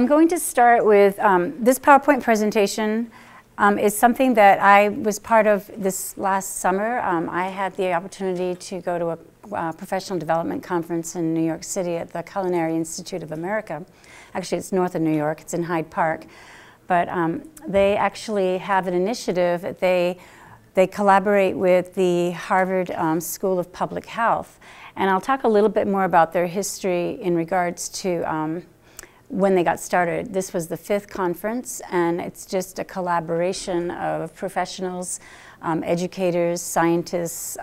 I'm going to start with this PowerPoint presentation is something that I was part of this last summer. I had the opportunity to go to a professional development conference in New York City at the Culinary Institute of America. Actually, it's north of New York. It's in Hyde Park. But they actually have an initiative. They collaborate with the Harvard School of Public Health. And I'll talk a little bit more about their history in regards to when they got started. This was the 5th conference, and it's just a collaboration of professionals, educators, scientists,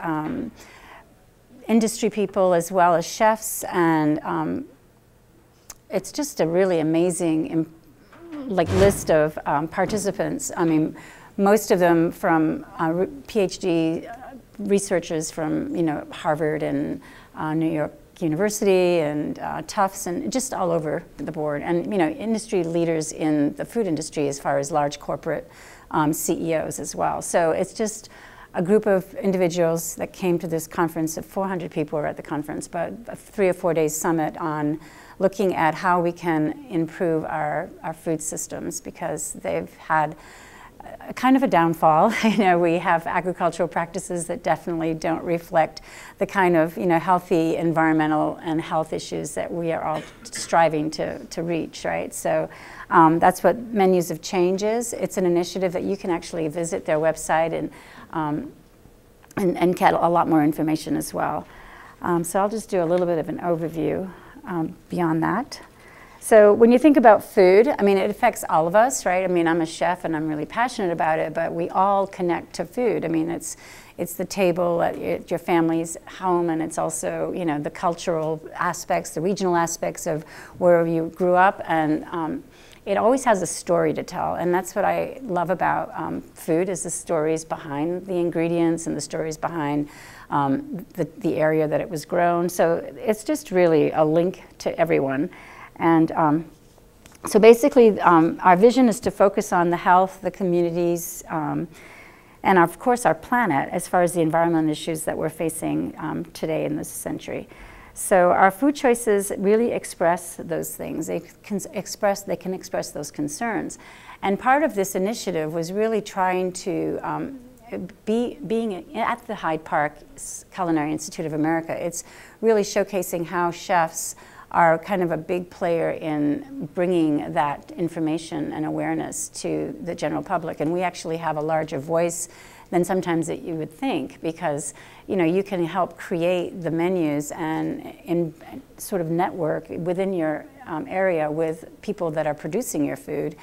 industry people, as well as chefs, and it's just a really amazing list of participants. I mean, most of them from PhD researchers from Harvard and New York University and Tufts, and just all over the board, and industry leaders in the food industry as far as large corporate CEOs as well. So it's just a group of individuals that came to this conference. 400 people were at the conference, but a 3 or 4 day summit on looking at how we can improve our food systems, because they've had kind of a downfall. We have agricultural practices that definitely don't reflect the kind of healthy environmental and health issues that we are all striving to reach, right? So that's what Menus of Change is. It's an initiative that you can actually visit their website and get a lot more information as well. So I'll just do a little bit of an overview beyond that. So when you think about food, I mean, it affects all of us, right? I mean, I'm a chef and I'm really passionate about it, but we all connect to food. I mean, it's the table at your family's home, and it's also, the cultural aspects, the regional aspects of where you grew up, and it always has a story to tell. And that's what I love about food, is the stories behind the ingredients and the stories behind the area that it was grown. So it's just really a link to everyone. And so basically, our vision is to focus on the health, the communities, and of course our planet, as far as the environmental issues that we're facing today in this century. So our food choices really express those things. They can express those concerns. And part of this initiative was really trying to being at the Hyde Park Culinary Institute of America. It's really showcasing how chefs are kind of a big player in bringing that information and awareness to the general public. And we actually have a larger voice than sometimes that you would think, because you can help create the menus and sort of network within your area with people that are producing your food,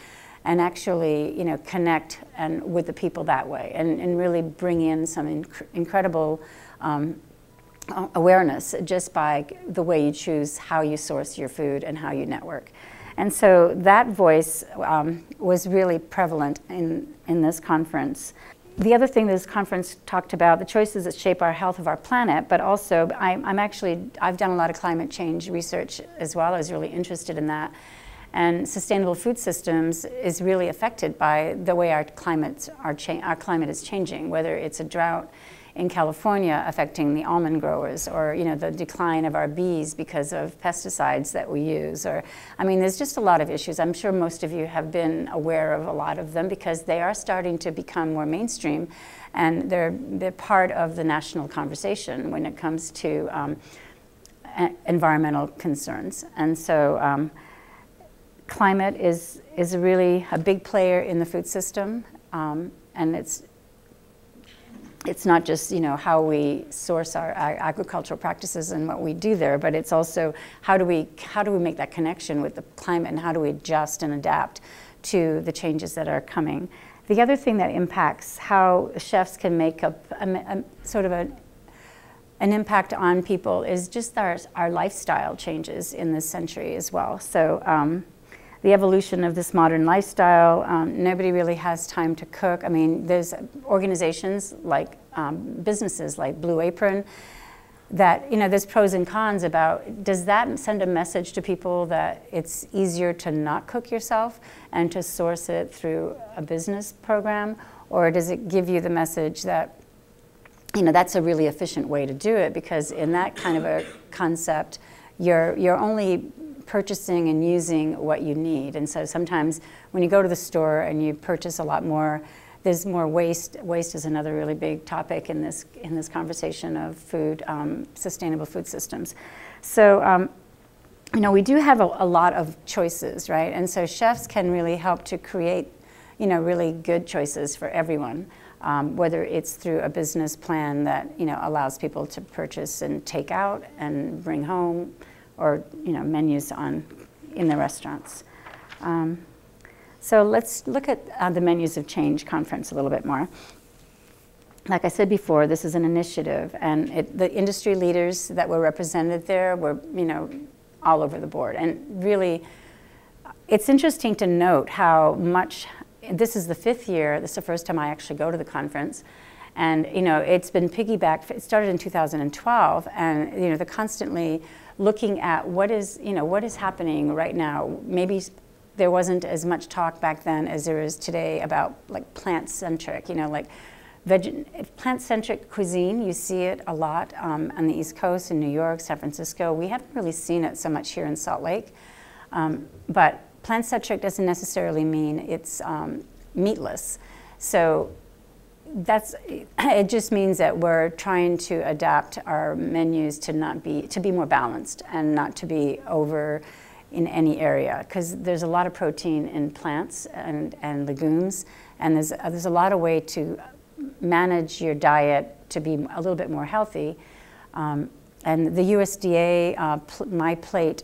and actually connect with the people that way, and really bring in some incredible awareness just by the way you choose how you source your food and how you network. And so that voice was really prevalent in this conference. The other thing this conference talked about, the choices that shape our health of our planet, but also I've done a lot of climate change research as well. I was really interested in that. And sustainable food systems is really affected by the way our climate is changing, whether it's a drought in California affecting the almond growers, or the decline of our bees because of pesticides that we use, or I mean, there's just a lot of issues. I'm sure most of you have been aware of a lot of them, because they are starting to become more mainstream, and they're part of the national conversation when it comes to environmental concerns. And so climate is really a big player in the food system, and it's not just how we source our agricultural practices and what we do there, but it's also how do we make that connection with the climate, and how do we adjust and adapt to the changes that are coming. The other thing that impacts how chefs can make a sort of an impact on people is just our lifestyle changes in this century as well. So the evolution of this modern lifestyle, nobody really has time to cook. I mean, there's organizations like businesses like Blue Apron that, there's pros and cons about, does that send a message to people that it's easier to not cook yourself and to source it through a business program? Or does it give you the message that, that's a really efficient way to do it, because in that kind of a concept, you're only purchasing and using what you need. And so sometimes when you go to the store and you purchase a lot more, there's more waste. Waste is another really big topic in this conversation of food, sustainable food systems. So, you know, we do have a lot of choices, right? And so chefs can really help to create, you know, really good choices for everyone, whether it's through a business plan that, you know, allows people to purchase and take out and bring home, or, you know, menus in the restaurants. So let's look at the Menus of Change conference a little bit more. Like I said before, this is an initiative, and the industry leaders that were represented there were, you know, all over the board. And really, it's interesting to note how much, this is the 5th year, this is the first time I actually go to the conference, and, you know, it's been piggybacked, it started in 2012, and, you know, they're constantly looking at what is happening right now. Maybe there wasn't as much talk back then as there is today about, like, plant-centric, you know, like plant-centric cuisine. You see it a lot on the East Coast, in New York, San Francisco. We haven't really seen it so much here in Salt Lake. But plant-centric doesn't necessarily mean it's meatless. So it just means that we're trying to adapt our menus to be more balanced and not to be over in any area, because there's a lot of protein in plants and legumes, and there's a lot of way to manage your diet to be a little bit more healthy. And the USDA My Plate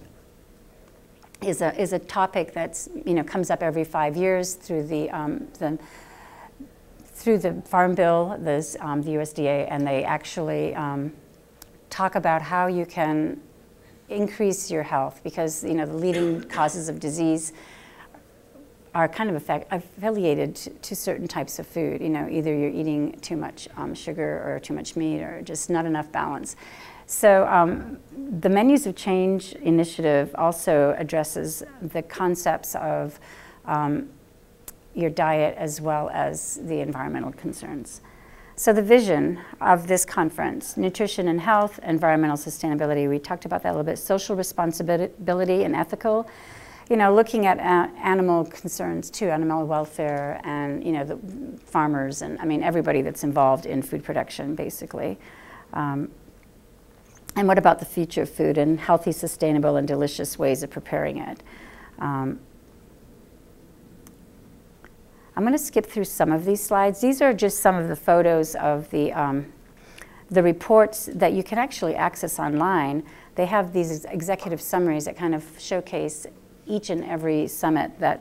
is a topic that's, you know, comes up every 5 years through the Farm Bill, the USDA, and they actually talk about how you can increase your health, because, you know, the leading causes of disease are kind of affiliated to certain types of food. You know, either you're eating too much sugar or too much meat, or just not enough balance. So the Menus of Change initiative also addresses the concepts of your diet as well as the environmental concerns. So the vision of this conference: nutrition and health, environmental sustainability. We talked about that a little bit. Social responsibility and ethical. You know, looking at animal concerns too, animal welfare, and, you know, the farmers, and, I mean, everybody that's involved in food production, basically. And what about the future of food and healthy, sustainable, and delicious ways of preparing it? I'm going to skip through some of these slides. These are just some of the photos of the reports that you can actually access online. They have these executive summaries that kind of showcase each and every summit that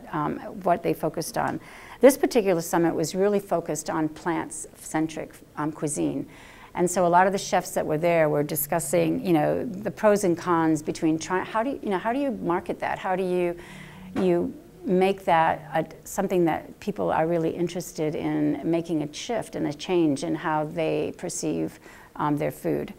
what they focused on. This particular summit was really focused on plant-centric cuisine. And so a lot of the chefs that were there were discussing, you know, the pros and cons between how do you market that? How do you make that something that people are really interested in, making a shift and a change in how they perceive their food.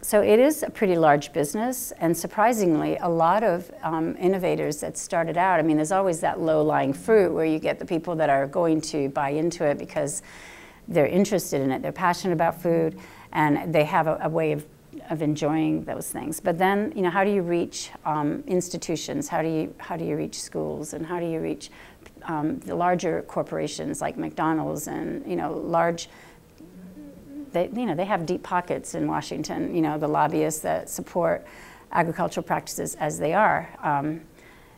So it is a pretty large business, and surprisingly, a lot of innovators that started out, I mean, there's always that low-lying fruit where you get the people that are going to buy into it because they're interested in it, they're passionate about food, and they have a way of enjoying those things. But then, you know, how do you reach institutions? How do you reach schools? And how do you reach the larger corporations like McDonald's and, you know, large? They have deep pockets in Washington. You know, the lobbyists that support agricultural practices as they are.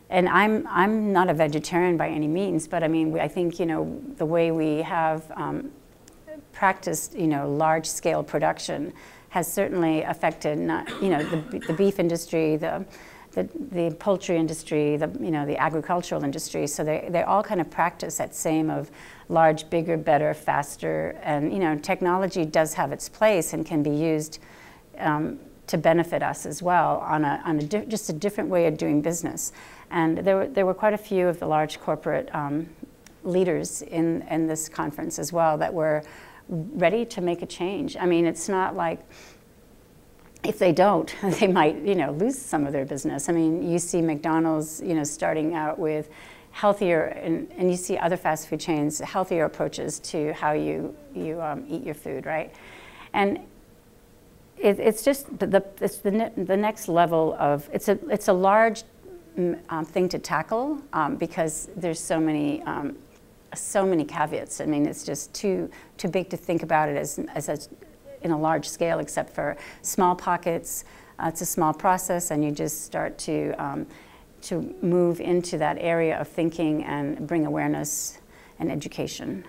And I'm not a vegetarian by any means, but I mean, I think, you know, the way we have practiced, you know, large-scale production has certainly affected, you know, the beef industry, the poultry industry, you know, the agricultural industry. So they all kind of practice that same of large, bigger, better, faster, and, you know, technology does have its place and can be used to benefit us as well on just a different way of doing business. And there were quite a few of the large corporate leaders in this conference as well that were ready to make a change. I mean, it's not like if they don't, they might, you know, lose some of their business. I mean, you see McDonald's, you know, starting out with healthier, and you see other fast food chains, healthier approaches to how you eat your food, right? And it's just the next level of, it's a large thing to tackle because there's so many caveats. I mean, it's just too big to think about it as in a large scale, except for small pockets. It's a small process, and you just start to move into that area of thinking and bring awareness and education.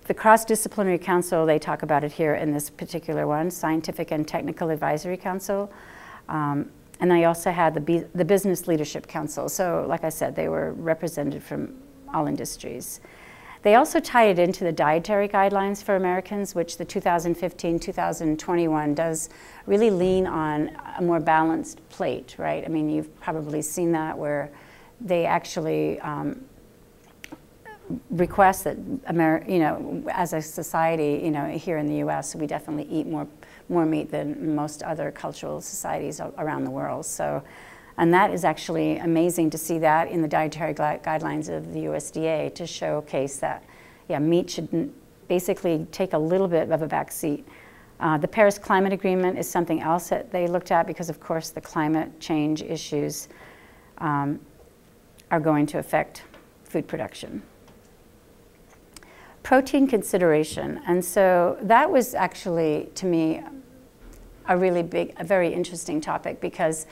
The Cross-Disciplinary Council, they talk about it here in this particular one, Scientific and Technical Advisory Council. And they also had the Business Leadership Council. So like I said, they were represented from all industries. They also tied it into the dietary guidelines for Americans, which the 2015-2021 does really lean on a more balanced plate, right? I mean, you've probably seen that where they actually request that as a society, here in the U.S., we definitely eat more meat than most other cultural societies around the world. So, and that is actually amazing to see that in the dietary guidelines of the USDA to showcase that, meat should basically take a little bit of a back seat. The Paris Climate Agreement is something else that they looked at because, of course, the climate change issues are going to affect food production. Protein consideration, and so that was actually, to me, a very interesting topic because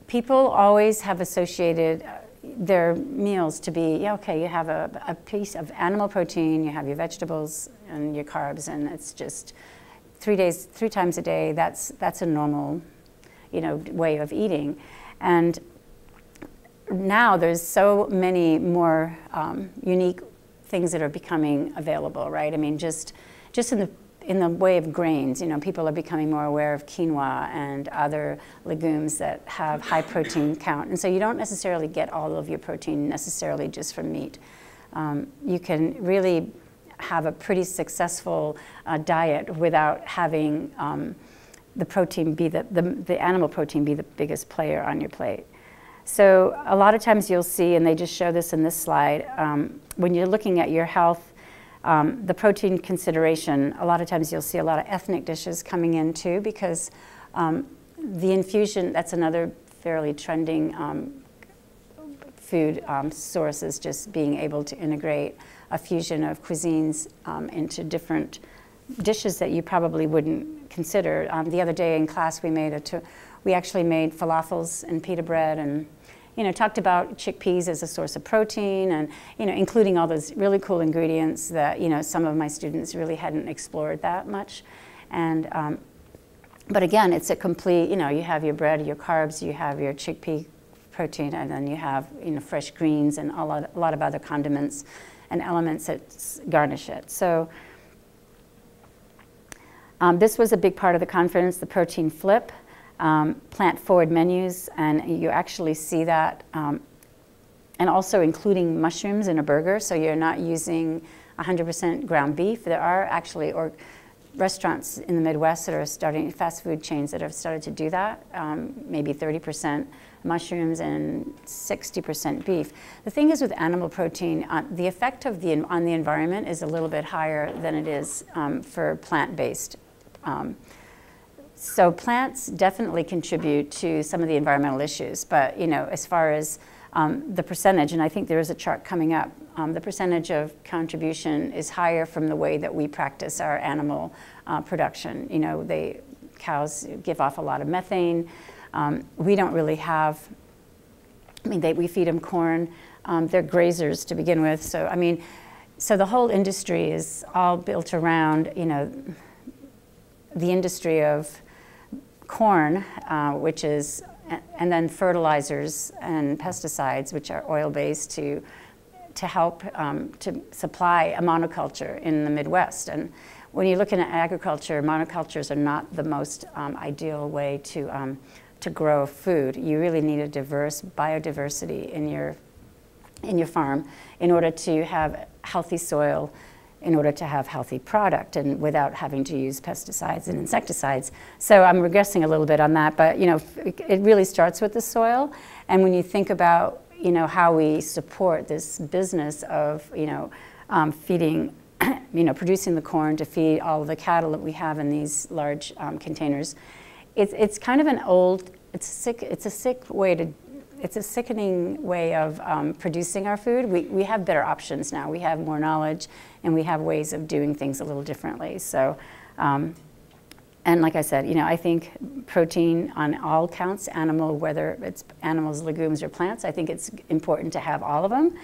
people always have associated their meals to be, okay, you have a piece of animal protein, you have your vegetables and your carbs, and it's just 3 times a day. That's a normal, way of eating. And now there's so many more unique things that are becoming available, right? I mean, just in the way of grains, people are becoming more aware of quinoa and other legumes that have high protein count. And so you don't necessarily get all of your protein necessarily just from meat. You can really have a pretty successful diet without having the protein be the animal protein be the biggest player on your plate. So a lot of times you'll see, and they just show this in this slide, when you're looking at your health, the protein consideration, a lot of times you'll see a lot of ethnic dishes coming in too, because the infusion, that's another fairly trending food source, is just being able to integrate a fusion of cuisines into different dishes that you probably wouldn't consider. The other day in class we actually made falafels and pita bread, and talked about chickpeas as a source of protein, and including all those really cool ingredients that some of my students really hadn't explored that much. And but again, it's a complete, you have your bread, your carbs, you have your chickpea protein, and then you have fresh greens and a lot of other condiments and elements that garnish it. So this was a big part of the conference, the protein flip. Plant-forward menus, and you actually see that, and also including mushrooms in a burger, so you're not using 100% ground beef. There are actually restaurants in the Midwest that are starting, fast food chains that have started to do that, maybe 30% mushrooms and 60% beef. The thing is with animal protein, the effect on the environment is a little bit higher than it is for plant-based. So plants definitely contribute to some of the environmental issues, but as far as the percentage, and I think there is a chart coming up, the percentage of contribution is higher from the way that we practice our animal production. Cows give off a lot of methane. We don't really have, we feed them corn. They're grazers to begin with. So, so the whole industry is all built around, the industry of corn, which is, and then fertilizers and pesticides, which are oil-based, to help to supply a monoculture in the Midwest. And when you're looking at agriculture, monocultures are not the most ideal way to grow food. You really need a diverse biodiversity in your farm in order to have healthy soil, in order to have healthy product, and without having to use pesticides and insecticides. So I'm regressing a little bit on that, but it really starts with the soil. And when you think about how we support this business of feeding, producing the corn to feed all of the cattle that we have in these large containers, it's kind of an old it's a sickening way of producing our food. We have better options now. We have more knowledge, and we have ways of doing things a little differently. So, and like I said, I think protein on all counts, whether it's animals, legumes, or plants, I think it's important to have all of them.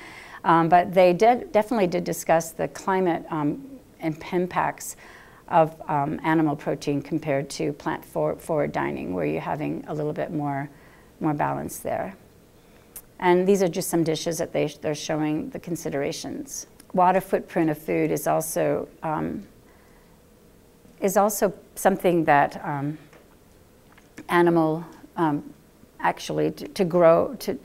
But they definitely did discuss the climate impacts of animal protein compared to plant-forward dining, where you're having a little bit more balance there. And these are just some dishes that they're showing the considerations. Water footprint of food is also something that animal actually to grow to.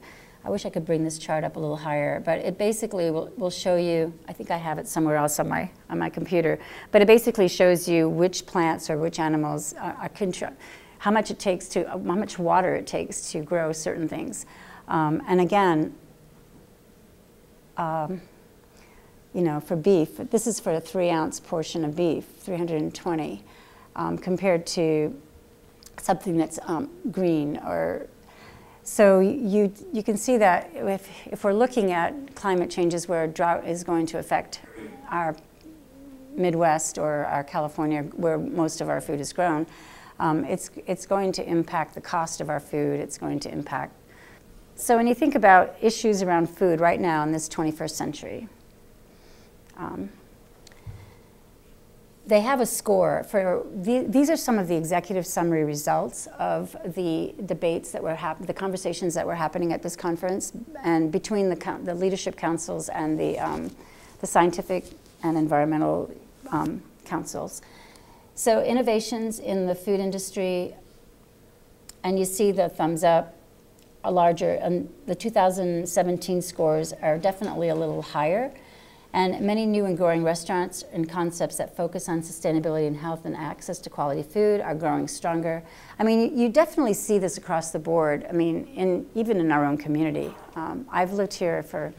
I wish I could bring this chart up a little higher, but it basically will show you, I think I have it somewhere else on my computer, but it basically shows you which plants or which animals how much water it takes to grow certain things. And again, for beef, this is for a 3-ounce portion of beef, 320, compared to something that's green or. So you can see that if we're looking at climate changes where drought is going to affect our Midwest or our California, where most of our food is grown, it's going to impact the cost of our food. It's going to impact. So when you think about issues around food right now in this 21st century, they have a score for, these are some of the executive summary results of the debates that were the conversations that were happening at this conference and between the leadership councils and the scientific and environmental councils. So innovations in the food industry, and you see the thumbs up, are larger, and the 2017 scores are definitely a little higher. And many new and growing restaurants and concepts that focus on sustainability and health and access to quality food are growing stronger. I mean, you definitely see this across the board. I mean, even in our own community. I've lived here for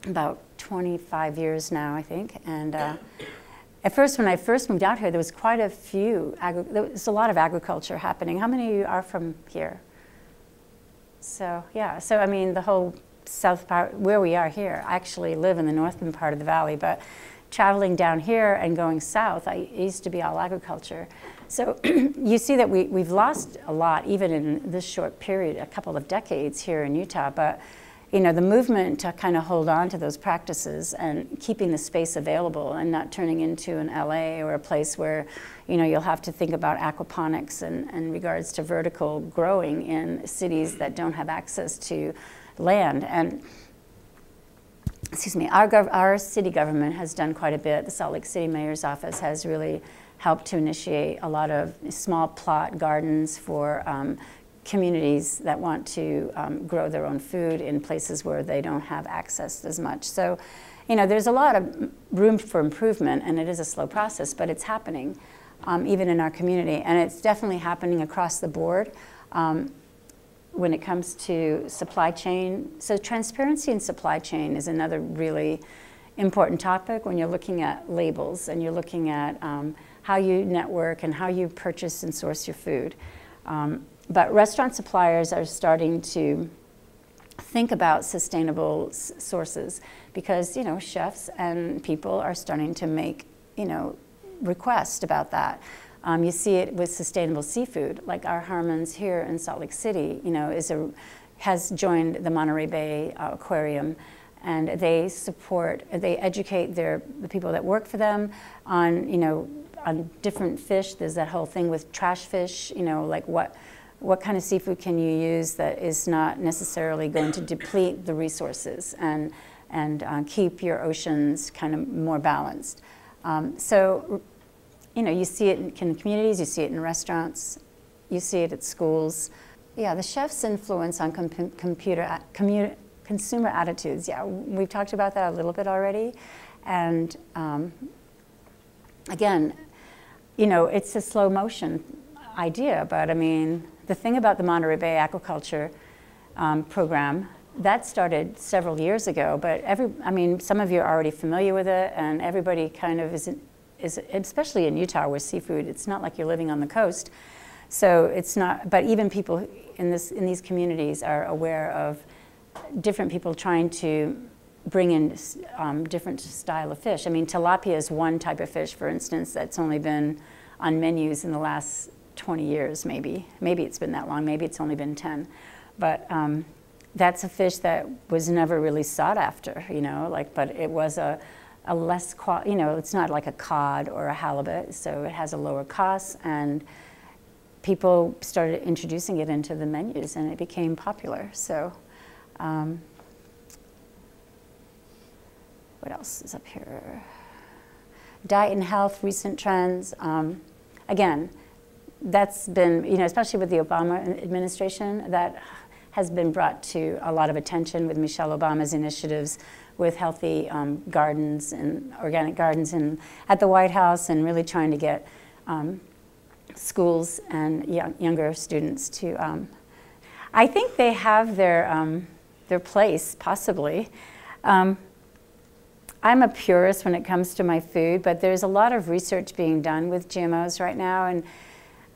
about 25 years now, I think. And at first, when I first moved out here, there was quite a few, there was a lot of agriculture happening. How many of you are from here? So, yeah, so I mean, the whole south part, where we are here, I actually live in the northern part of the valley, but traveling down here and going south, it used to be all agriculture. So you see that we've lost a lot, even in this short period, a couple of decades here in Utah, but the movement to kind of hold on to those practices and keeping the space available and not turning into an LA or a place where, you'll have to think about aquaponics and in regards to vertical growing in cities that don't have access to land. And excuse me, our city government has done quite a bit. The Salt Lake City Mayor's Office has really helped to initiate a lot of small plot gardens for communities that want to grow their own food in places where they don't have access as much. So, there's a lot of room for improvement, and it is a slow process, but it's happening even in our community, and it's definitely happening across the board. When it comes to supply chain. So transparency in supply chain is another really important topic when you're looking at labels and you're looking at how you network and how you purchase and source your food. But restaurant suppliers are starting to think about sustainable sources because, chefs and people are starting to make, requests about that. You see it with sustainable seafood, like our Harmon's here in Salt Lake City, has joined the Monterey Bay Aquarium, and they educate the people that work for them on, on different fish. There's that whole thing with trash fish, like what kind of seafood can you use that is not necessarily going to deplete the resources and keep your oceans kind of more balanced. So, you see it in communities, you see it in restaurants, you see it at schools. Yeah, the chef's influence on consumer attitudes. Yeah, we've talked about that a little bit already. And again, it's a slow motion idea, but I mean, the thing about the Monterey Bay Aquaculture program, that started several years ago, but some of you are already familiar with it, and everybody kind of is especially in Utah where seafood, it's not like you're living on the coast. So it's not, but even people in these communities are aware of different people trying to bring in different style of fish. I mean, tilapia is one type of fish, for instance, that's only been on menus in the last 20 years, maybe. Maybe it's been that long, maybe it's only been 10. But that's a fish that was never really sought after, you know, like, but it was a less, you know, it's not like a cod or a halibut, so it has a lower cost, and people started introducing it into the menus and it became popular. So, what else is up here? Diet and health, recent trends. Again, that's been, you know, especially with the Obama administration, that has been brought to a lot of attention with Michelle Obama's initiatives with healthy gardens and organic gardens at the White House, and really trying to get schools and younger students to, I think they have their place, possibly. I'm a purist when it comes to my food, but there's a lot of research being done with GMOs right now, and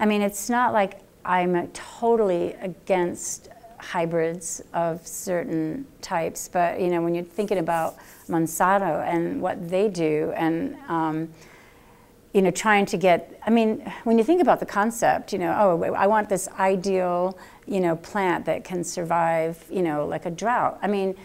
I mean, it's not like I'm totally against hybrids of certain types, but you know, when you're thinking about Monsanto and what they do, and you know, trying to get, I mean, when you think about the concept, you know, oh, I want this ideal, you know, plant that can survive, you know, like a drought. I mean,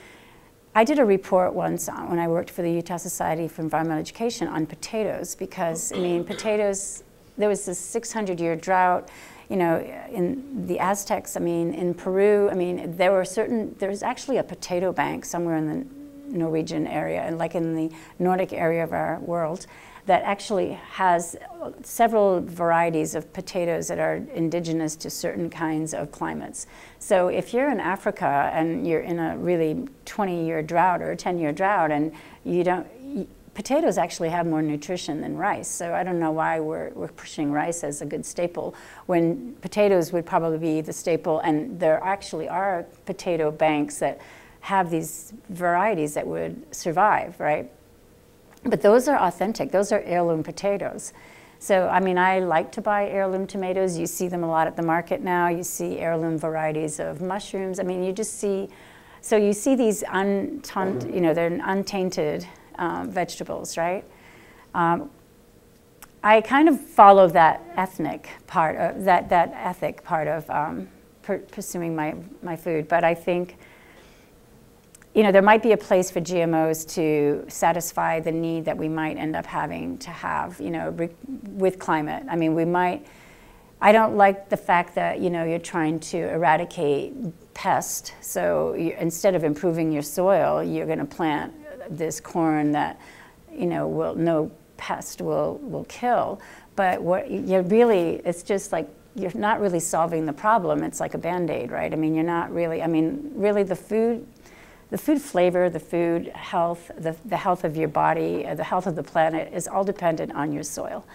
I did a report once when I worked for the Utah Society for Environmental Education on potatoes, because I mean, potatoes, there was this 600-year drought, you know, in the Aztecs, I mean, in Peru, I mean, there's actually a potato bank somewhere in the Norwegian area, and like in the Nordic area of our world, that actually has several varieties of potatoes that are indigenous to certain kinds of climates. So if you're in Africa and you're in a really 20-year drought or a 10-year drought, and potatoes actually have more nutrition than rice. So I don't know why we're pushing rice as a good staple when potatoes would probably be the staple, and there actually are potato banks that have these varieties that would survive, right? But those are authentic, those are heirloom potatoes. So, I mean, I like to buy heirloom tomatoes. You see them a lot at the market now. You see heirloom varieties of mushrooms. I mean, you just see, so you see these, you know, they're untainted vegetables, right? I kind of follow that ethnic part of, that ethic part of pursuing my food, but I think, you know, there might be a place for GMOs to satisfy the need that we might end up having to have, you know, with climate. I mean, we might, I don't like the fact that, you know, you're trying to eradicate pests. So instead of improving your soil, you're going to plant this corn that, you know, no pest will kill. But what you're really, it's just like, you're not really solving the problem. It's like a Band-Aid, right? I mean, you're not really, I mean, really the food flavor, the food health, the health of your body, the health of the planet is all dependent on your soil.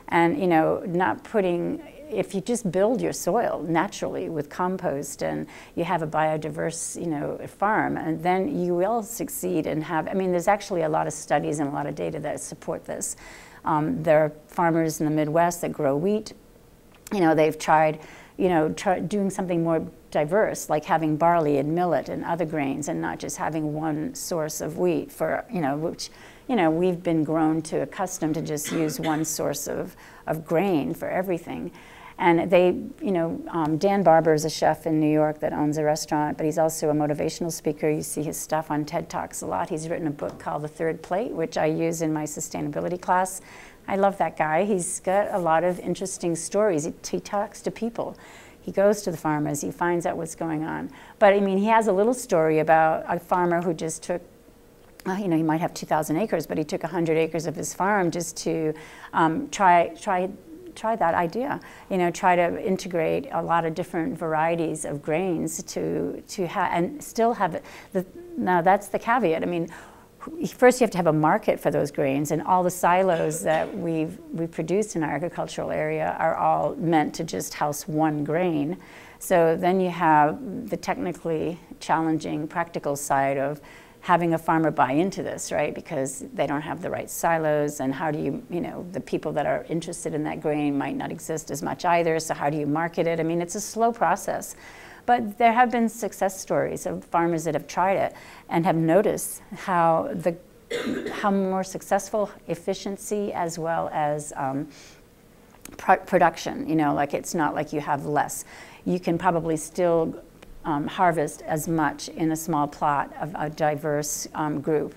And, you know, not putting, if you just build your soil naturally with compost and you have a biodiverse, you know, farm, and then you will succeed and have, I mean, there's actually a lot of studies and a lot of data that support this. There are farmers in the Midwest that grow wheat. You know, they've tried, you know, doing something more diverse, like having barley and millet and other grains, and not just having one source of wheat for, you know, which, you know, we've been grown to accustomed to just use one source of grain for everything. And they, you know, Dan Barber is a chef in New York that owns a restaurant, but he's also a motivational speaker. You see his stuff on TED Talks a lot. He's written a book called The Third Plate, which I use in my sustainability class. I love that guy. He's got a lot of interesting stories. He talks to people. He goes to the farmers. He finds out what's going on. But I mean, he has a little story about a farmer who just took, you know, he might have 2,000 acres, but he took 100 acres of his farm just to try that idea. You know, try to integrate a lot of different varieties of grains to have, and still have it. Now that's the caveat. I mean, first you have to have a market for those grains, and all the silos that we've produced in our agricultural area are all meant to just house one grain. So then you have the technically challenging practical side of having a farmer buy into this, right? Because they don't have the right silos, and how do you, the people that are interested in that grain might not exist as much either, so how do you market it? I mean, it's a slow process. But there have been success stories of farmers that have tried it and have noticed how more successful efficiency as well as production, like it's not like you have less. You can probably still harvest as much in a small plot of a diverse group.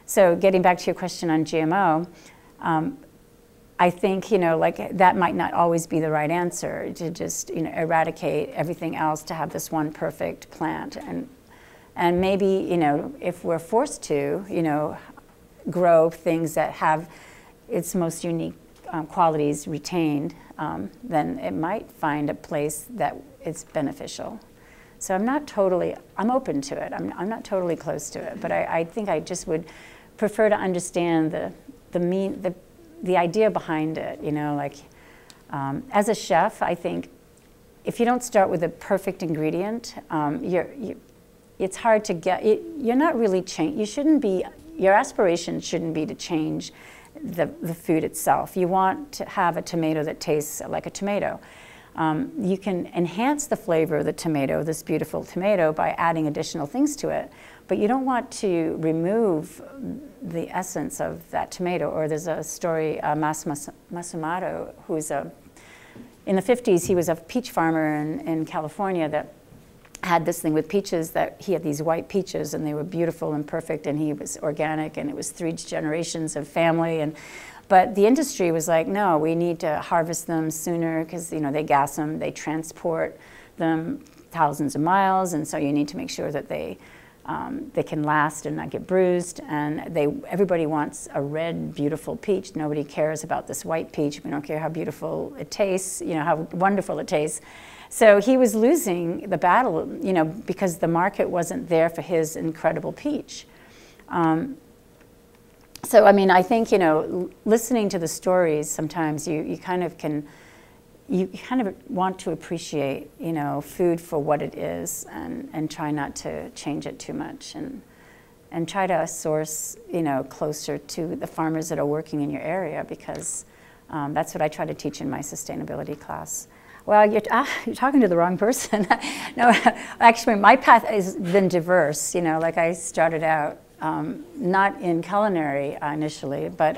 So getting back to your question on GMO, I think, like that might not always be the right answer, to just, eradicate everything else to have this one perfect plant. And maybe, if we're forced to, grow things that have its most unique qualities retained, then it might find a place that it's beneficial. So I'm open to it. I'm not totally close to it, but I think I just would prefer to understand the idea behind it, like as a chef, I think if you don't start with a perfect ingredient, it's hard to get, you're not really your aspiration shouldn't be to change the food itself. You want to have a tomato that tastes like a tomato. You can enhance the flavor of the tomato, this beautiful tomato, by adding additional things to it, but you don't want to remove the essence of that tomato. Or there's a story, Matsumoto, who's in the 50s, he was a peach farmer in California that had this thing with peaches, that he had these white peaches and they were beautiful and perfect, and he was organic, and it was 3 generations of family. But the industry was like, no, we need to harvest them sooner because they gas them, they transport them thousands of miles, and so you need to make sure that they can last and not get bruised. And everybody wants a red, beautiful peach. Nobody cares about this white peach. We don't care how beautiful it tastes, how wonderful it tastes. So he was losing the battle, because the market wasn't there for his incredible peach. So, I mean, I think, listening to the stories, sometimes you kind of want to appreciate, food for what it is, and try not to change it too much, and try to source, closer to the farmers that are working in your area, because that's what I try to teach in my sustainability class. Well, you're talking to the wrong person. No, actually, my path has been diverse. Like I started out not in culinary initially, but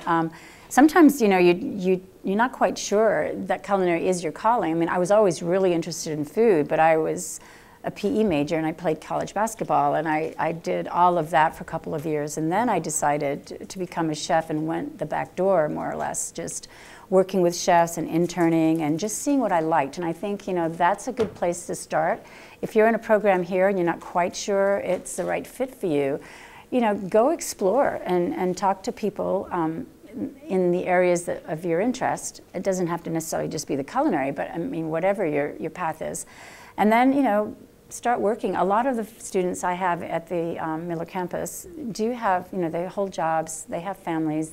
sometimes, you're not quite sure that culinary is your calling. I mean, I was always really interested in food, but I was a PE major and I played college basketball, and I did all of that for a couple of years, and then I decided to become a chef and went the back door, more or less, just working with chefs and interning and just seeing what I liked. And I think, that's a good place to start. If you're in a program here and you're not quite sure it's the right fit for you, go explore and talk to people in the areas of your interest. It doesn't have to necessarily just be the culinary, but I mean, whatever your path is. And then, start working. A lot of the students I have at the Miller campus do have, they hold jobs, they have families.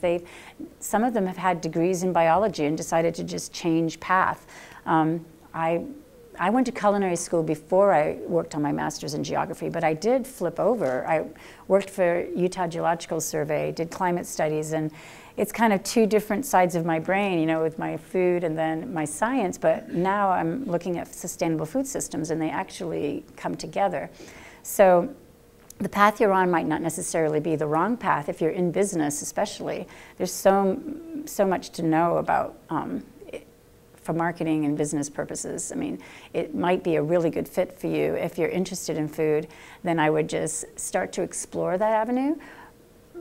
Some of them have had degrees in biology and decided to just change path. I went to culinary school before I worked on my master's in geography, but I did flip over. I worked for Utah Geological Survey, did climate studies, and it's kind of 2 different sides of my brain, with my food and then my science, but now I'm looking at sustainable food systems, and they actually come together. So the path you're on might not necessarily be the wrong path if you're in business, especially. There's so much to know about for marketing and business purposes. I mean, it might be a really good fit for you. If you're interested in food, then I would just start to explore that avenue.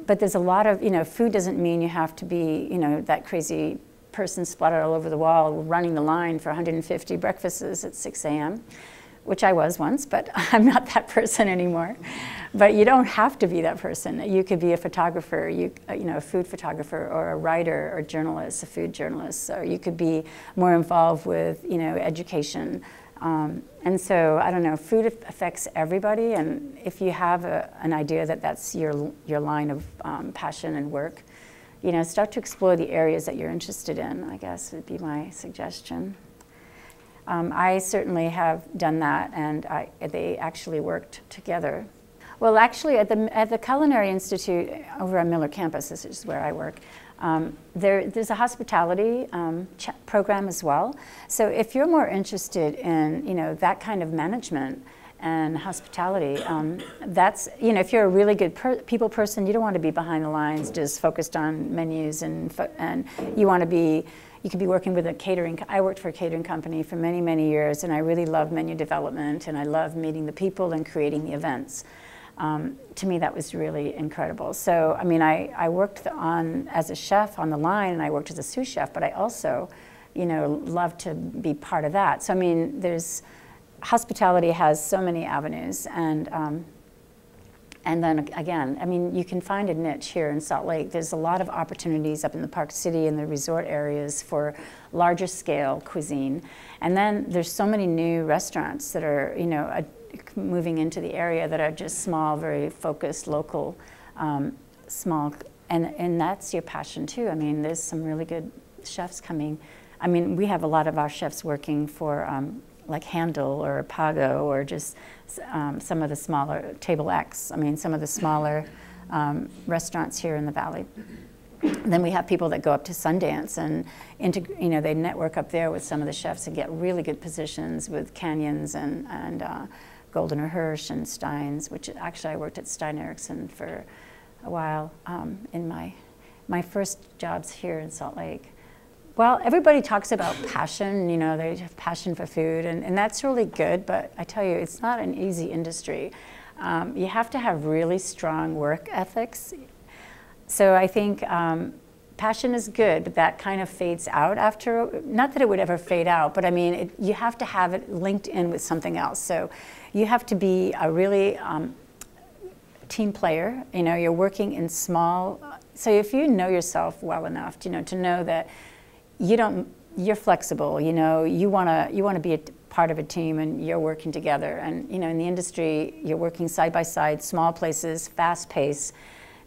But there's a lot of, food doesn't mean you have to be, that crazy person splattered all over the wall running the line for 150 breakfasts at 6 a.m., which I was once, but I'm not that person anymore. But you don't have to be that person. You could be a photographer, a food photographer, or a writer or journalist, a food journalist. Or you could be more involved with, education. And so, I don't know, food affects everybody, and if you have an idea that that's your line of passion and work, start to explore the areas that you're interested in, I guess would be my suggestion. I certainly have done that, and they actually worked together. Well, actually, at the Culinary Institute over on Miller campus, this is where I work, there's a hospitality program as well. So if you're more interested in, you know, that kind of management and hospitality, that's, you know, if you're a really good people person, you don't want to be behind the lines just focused on menus, and you want to be, you could be working with a catering. I worked for a catering company for many, many years, and I really love menu development, and I love meeting the people and creating the events. To me, that was really incredible. So, I mean, I worked as a chef on the line, and I worked as a sous chef, but I also, you know, love to be part of that. So, I mean, hospitality has so many avenues, and then again, I mean, you can find a niche here in Salt Lake. There's a lot of opportunities up in the Park City and the resort areas for larger scale cuisine. And then there's so many new restaurants that are, you know, moving into the area that are just small, very focused, local, small, and that's your passion too. I mean, there's some really good chefs coming. I mean, we have a lot of our chefs working for like Handel or Pago, or just some of the smaller, Table X, I mean, some of the smaller restaurants here in the Valley. Then we have people that go up to Sundance and, you know, they network up there with some of the chefs and get really good positions with Canyons and Goldener Hirsch and Steins, which actually I worked at Stein Eriksen for a while in my first jobs here in Salt Lake. Well, everybody talks about passion, you know, they have passion for food, and that's really good, but I tell you, it's not an easy industry. You have to have really strong work ethics. So I think passion is good, but that kind of fades out after, not that it would ever fade out, but I mean, you have to have it linked in with something else. So you have to be a really team player, you know, you're working in small, so if you know yourself well enough, you know, to know that you're flexible, you know, you want to be a part of a team and you're working together. And, you know, in the industry, you're working side by side, small places, fast pace,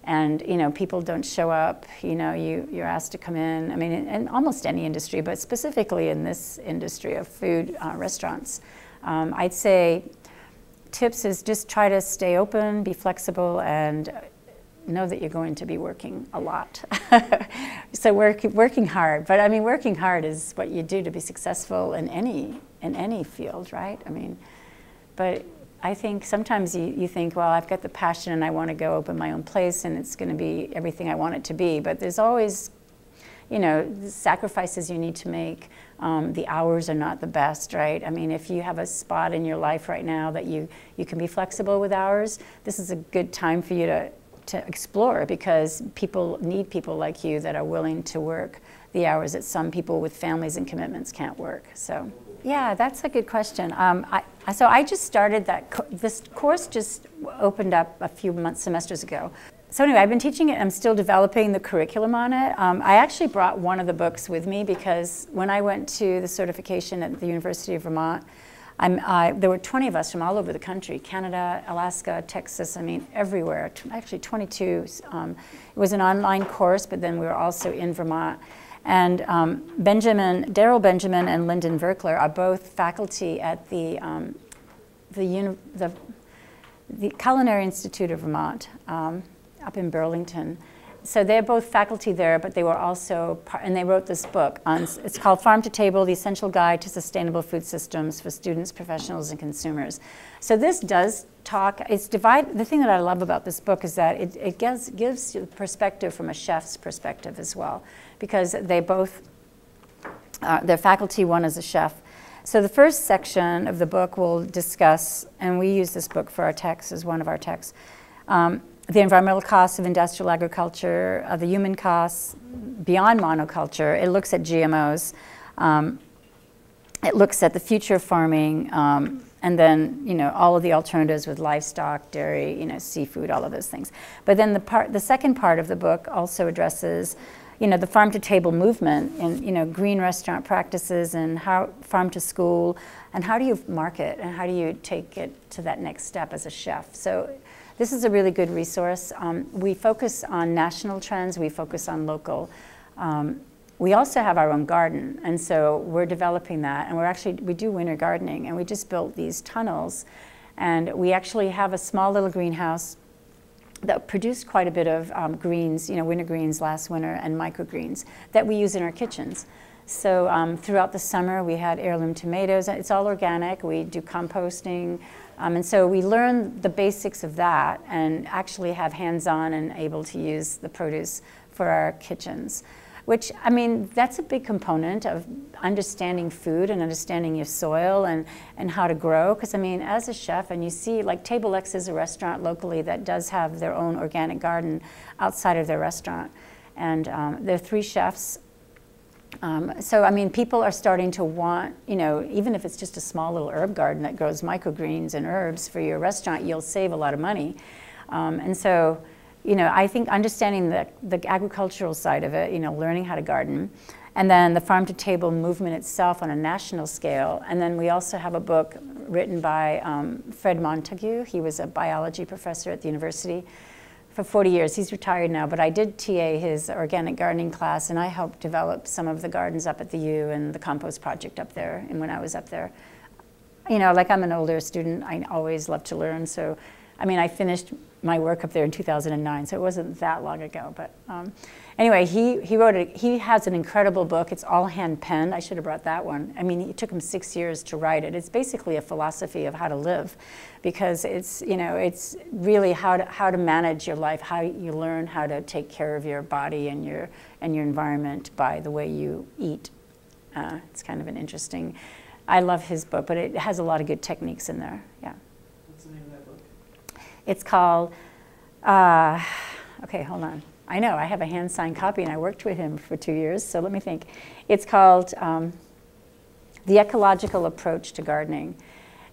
and, you know, people don't show up, you know, you're asked to come in. I mean, in almost any industry, but specifically in this industry of food, restaurants. I'd say tips is just try to stay open, be flexible, and know that you're going to be working a lot. So working hard, but I mean, working hard is what you do to be successful in any field, right? I mean, but I think sometimes you think, well, I've got the passion and I want to go open my own place and it's going to be everything I want it to be, but there's always, you know, sacrifices you need to make. The hours are not the best, right? I mean, if you have a spot in your life right now that you can be flexible with hours, this is a good time for you to explore, because people need people like you that are willing to work the hours that some people with families and commitments can't work. So, yeah, that's a good question. So I just started this course just opened up a few semesters ago. So anyway, I've been teaching it. I'm still developing the curriculum on it. I actually brought one of the books with me because when I went to the certification at the University of Vermont, there were 20 of us from all over the country, Canada, Alaska, Texas, I mean, everywhere, actually 22. It was an online course, but then we were also in Vermont. And Daryl Benjamin and Lyndon Verkler are both faculty at the Culinary Institute of Vermont up in Burlington. So they're both faculty there, but they were also, and they wrote this book it's called Farm to Table, The Essential Guide to Sustainable Food Systems for Students, Professionals, and Consumers. So this does talk, the thing that I love about this book is that it gives you perspective from a chef's perspective as well, because they both, their faculty, one is a chef. So the first section of the book will discuss, and we use this book for our text as one of our texts, the environmental costs of industrial agriculture, the human costs beyond monoculture. It looks at GMOs. It looks at the future of farming, and then, you know, all of the alternatives with livestock, dairy, you know, seafood, all of those things. But then the second part of the book also addresses, you know, the farm to table movement and, you know, green restaurant practices and how farm to school, and how do you market and how do you take it to that next step as a chef. So this is a really good resource. We focus on national trends, we focus on local. We also have our own garden, and so we're developing that, and we do winter gardening, and we just built these tunnels And we actually have a small little greenhouse that produced quite a bit of greens, winter greens last winter, and microgreens that we use in our kitchens. So throughout the summer, we had heirloom tomatoes. It's all organic. We do composting. And so we learn the basics of that and actually have hands-on and able to use the produce for our kitchens. Which, I mean, that's a big component of understanding food and understanding your soil and how to grow. Because, I mean, as a chef, and you see, like Table X is a restaurant locally that does have their own organic garden outside of their restaurant. And there are 3 chefs. So, I mean, people are starting to want, even if it's just a small little herb garden that grows microgreens and herbs for your restaurant, you'll save a lot of money. And so, I think understanding the agricultural side of it, learning how to garden, and then the farm-to-table movement itself on a national scale. And then we also have a book written by Fred Montague. He was a biology professor at the university for 40 years. He's retired now, but I did TA his organic gardening class, and I helped develop some of the gardens up at the U and the compost project up there, and when I was up there. Like I'm an older student, I always love to learn, so I mean, I finished my work up there in 2009, so it wasn't that long ago. But anyway, he has an incredible book. It's all hand penned. I should have brought that one. I mean, it took him 6 years to write it. It's basically a philosophy of how to live, because it's it's really how to manage your life, how you learn how to take care of your body and your environment by the way you eat. It's kind of an interesting. I love his book, but it has a lot of good techniques in there. Yeah. It's called, okay, hold on. I know, I have a hand-signed copy, and I worked with him for 2 years, so let me think. It's called The Ecological Approach to Gardening.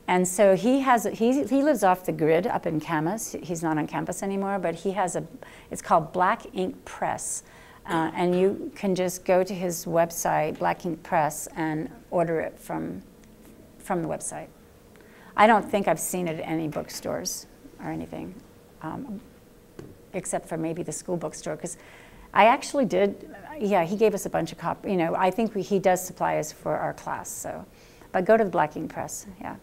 And so he lives off the grid up in Camas. He's not on campus anymore, but he has it's called Black Ink Press. And you can just go to his website, Black Ink Press, and order it from the website. I don't think I've seen it at any bookstores or anything, except for maybe the school bookstore, because I actually did, yeah, he gave us a bunch of copies. I think he does supply us for our class, so. But go to the Black Ink Press, yeah.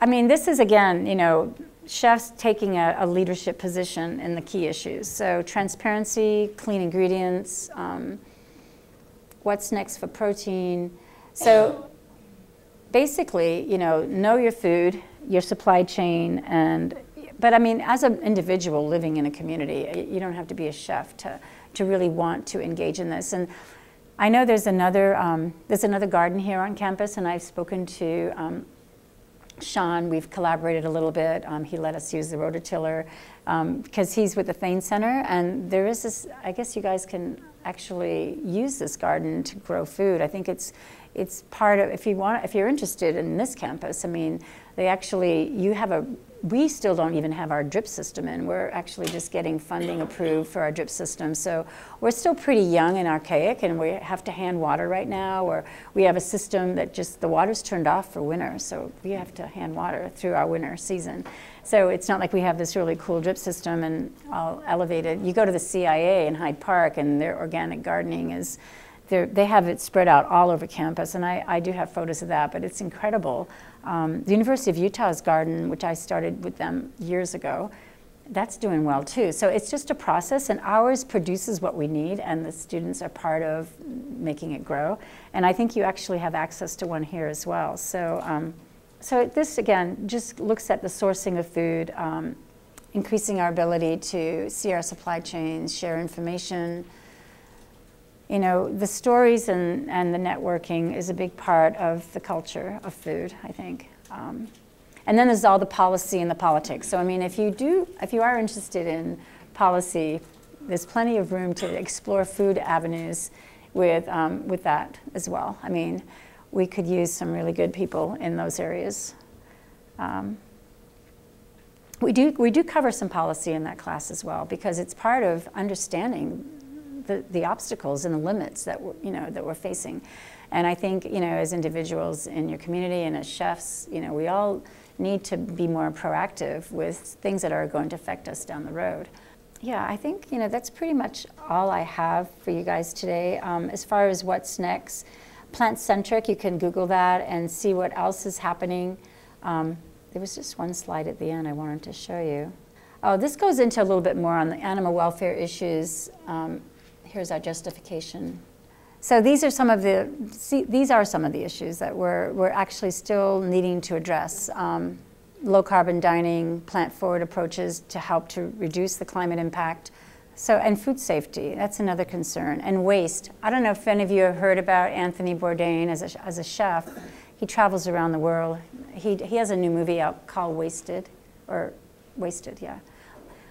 I mean, this is, again, chefs taking a leadership position in the key issues. So transparency, clean ingredients, what's next for protein. So basically, know your food, your supply chain, but I mean, as an individual living in a community, you don't have to be a chef to really want to engage in this. And I know there's another garden here on campus, and I've spoken to Sean. We've collaborated a little bit. He let us use the rototiller because he's with the Thane Center, and there is this, I guess you guys can actually use this garden to grow food. I think it's part of, if you're interested in this campus, I mean, we still don't even have our drip system in. We're actually just getting funding approved for our drip system. So we're still pretty young and archaic, and we have to hand water right now, or we have a system that just, the water's turned off for winter, so we have to hand water through our winter season. So it's not like we have this really cool drip system and all elevated. You go to the CIA in Hyde Park, and their organic gardening is, they have it spread out all over campus, and I do have photos of that, but it's incredible. The University of Utah's garden, which I started with them years ago, that's doing well too. So it's just a process, and ours produces what we need, and the students are part of making it grow. And I think you actually have access to one here as well. So, so this, again, just looks at the sourcing of food, increasing our ability to see our supply chains, share information. The stories and the networking is a big part of the culture of food, I think. And then there's all the policy and the politics. So I mean, if you are interested in policy, there's plenty of room to explore food avenues with that as well. I mean, we could use some really good people in those areas. We do cover some policy in that class as well, because it's part of understanding the obstacles and the limits that we're facing. And I think, as individuals in your community and as chefs, we all need to be more proactive with things that are going to affect us down the road. Yeah, I think, that's pretty much all I have for you guys today. As far as what's next, plant-centric, you can Google that and see what else is happening. there was just one slide at the end I wanted to show you. Oh, this goes into a little bit more on the animal welfare issues. Here's our justification. So these are some of the issues that we're actually still needing to address. Low carbon dining, plant forward approaches to help to reduce the climate impact. So, and food safety, that's another concern. And waste. I don't know if any of you have heard about Anthony Bourdain as a chef. He travels around the world. He has a new movie out called Wasted, yeah.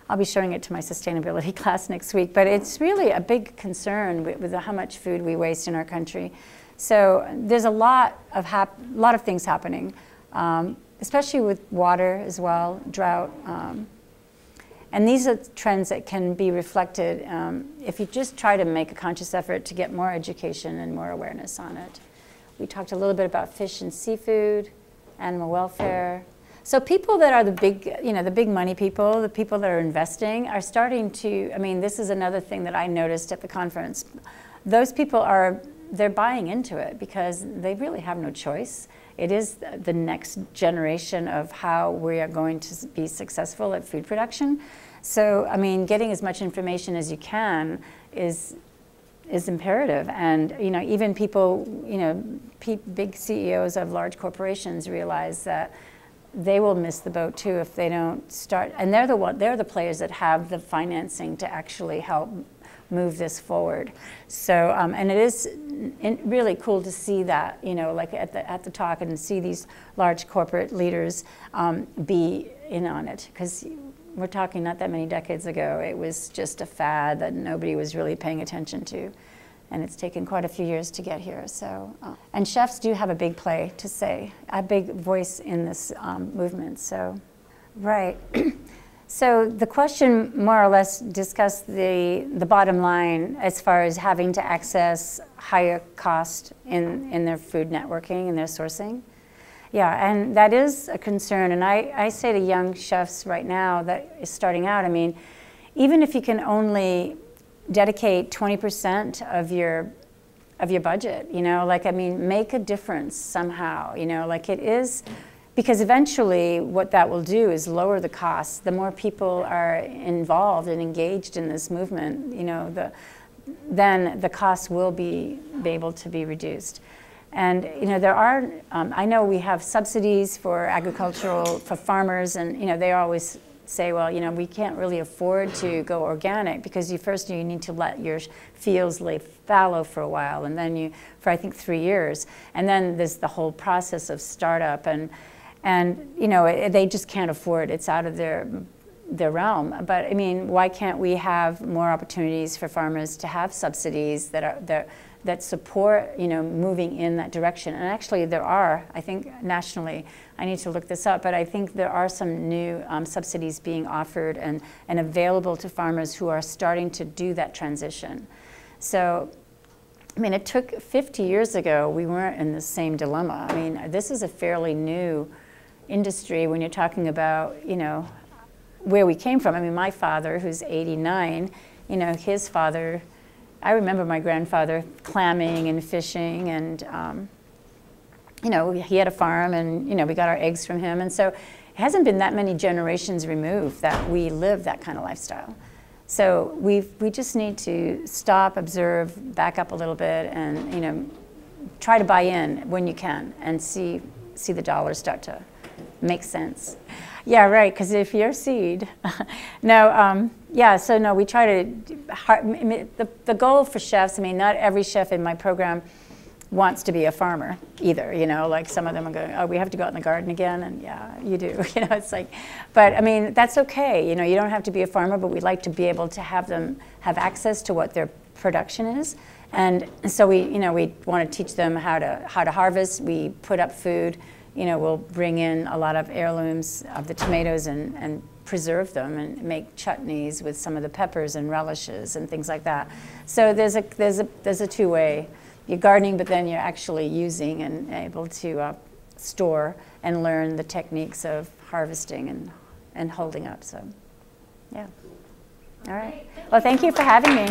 I'll be showing it to my sustainability class next week, but it's really a big concern with how much food we waste in our country. So there's a lot of things happening, especially with water as well, drought. And these are trends that can be reflected if you just try to make a conscious effort to get more education and more awareness on it. We talked a little bit about fish and seafood, animal welfare. So people that are the big money people, the people that are investing are starting to, I mean, this is another thing that I noticed at the conference. Those people they're buying into it because they really have no choice. It is the next generation of how we are going to be successful at food production. So, I mean, getting as much information as you can is imperative. And, even people, big CEOs of large corporations realize that they will miss the boat too if they don't start. And they're the players that have the financing to actually help move this forward. So, and it is really cool to see that, like at the talk and see these large corporate leaders be in on it. Because we're talking not that many decades ago, it was just a fad that nobody was really paying attention to. And it's taken quite a few years to get here. So, and chefs do have a big play to say, a big voice in this movement. So, right. So the question more or less discussed the bottom line as far as having to access higher cost in their food networking and their sourcing. Yeah, and that is a concern. And I say to young chefs right now that is starting out, I mean, even if you can only dedicate 20% of your budget, make a difference somehow, like it is, because eventually what that will do is lower the costs. The more people are involved and engaged in this movement, then the costs will be able to be reduced. And there are, I know we have subsidies for for farmers, and they always say, well, we can't really afford to go organic because you need to let your fields lay fallow for a while, and then for I think 3 years, and then there's the whole process of startup, and they just can't afford it. It's out of their realm. But I mean, why can't we have more opportunities for farmers to have subsidies that support moving in that direction? And actually there are, I think nationally, I need to look this up, but I think there are some new subsidies being offered and available to farmers who are starting to do that transition. So, I mean, it took 50 years ago, we weren't in the same dilemma. I mean, this is a fairly new industry when you're talking about, where we came from. I mean, my father, who's 89, his father, I remember my grandfather clamming and fishing, and he had a farm, and we got our eggs from him, and so it hasn't been that many generations removed that we live that kind of lifestyle. So we just need to stop, observe, back up a little bit, and try to buy in when you can, and see the dollars start to make sense. Yeah, right, because if you're seed, we try to, the goal for chefs, I mean, not every chef in my program wants to be a farmer either, like some of them are going, oh, we have to go out in the garden again, and yeah, you do, it's like, but I mean, that's okay, you don't have to be a farmer, but we'd like to be able to have them have access to what their production is. And so we want to teach them how to harvest. We put up food. We'll bring in a lot of heirlooms of the tomatoes and preserve them and make chutneys with some of the peppers and relishes and things like that. So there's a two-way. You're gardening, but then you're actually using and able to store and learn the techniques of harvesting and holding up. So, yeah. All right. Well, thank you for having me.